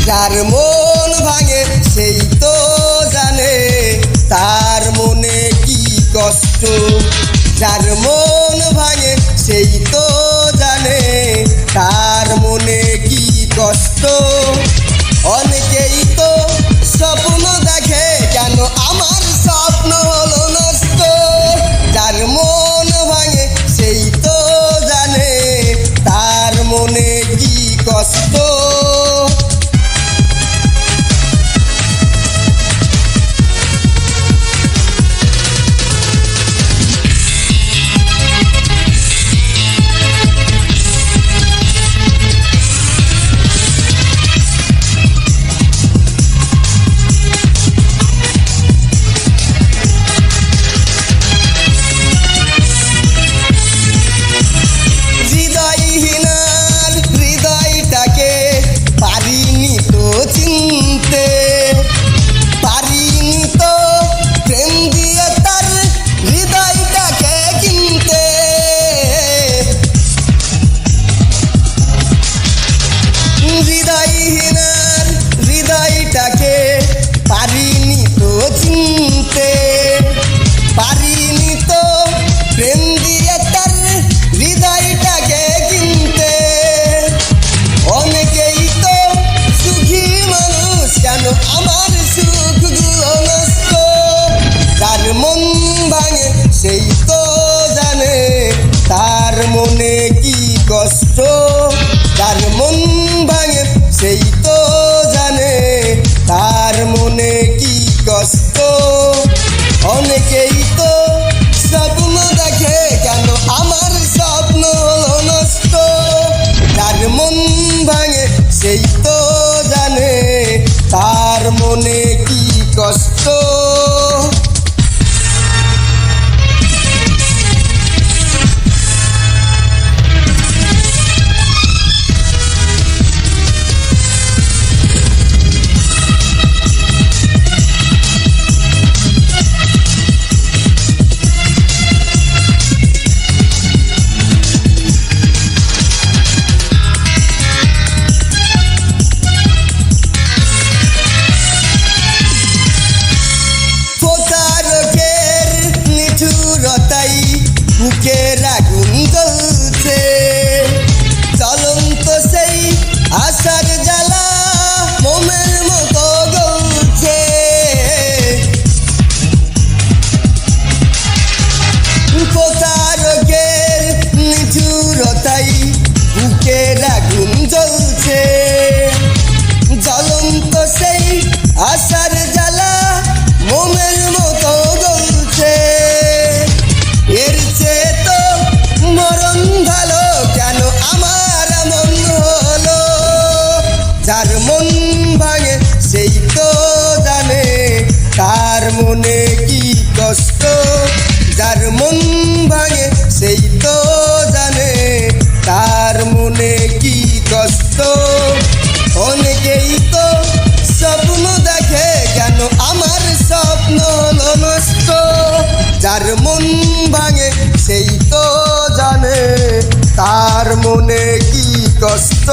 যার মন ভাঙে সেই তো জানে তার মনে কি কষ্ট। যার মন ভাঙে সেই তো জানে তার মনে কি কষ্ট। অনেকেই তো স্বপ্ন দেখে কেন আমার স্বপ্ন হলো নষ্ট। যার মন ভাঙে সেই তো জানে তার মনে কি কষ্ট। হৃদয়টাকে পারিনি তো চিনতে, পারিনি তো প্রেম দিয়ে তার হৃদয়টাকে কিনতে। অনেকেই তো সুখী মানুষ কেন আমার সুখগুলো নষ্ট। যার মন ভাঙে সেই তো জানে তার মনে কি কষ্ট। যার মন ভাঙে সেই তো জানে তার মনে কি কষ্ট। অনেকেই তো স্বপ্ন দেখে কেন আমার স্বপ্ন হলো নষ্ট। যার মন ভাঙে সেই তো জানে তার মনে কি কষ্ট। বুকের আগুন জ্বলছে, জ্বলন্ত সেই আশার জ্বালা মোমের মতো জ্বলছে। প্রতারকের নিঠুরতাই বুকের আগুন জ্বলছে, জ্বলন্ত সেই আশার জ্বালা মোমের মতো জ্বলছে। এর চেয়ে তো মরণ ভালো কেন আমার মন হলো। যার মন ভাঙে সেই তো জানে তার মনে কি কষ্ট। যার মন ভাঙে সেই তো জানে তার মনে কি কষ্ট। অনেকেই তো স্বপ্ন দেখে কেন আমার স্বপ্ন হলো নষ্ট। যার মন ভাঙে সেই তো জানে তার মনে কি কষ্ট।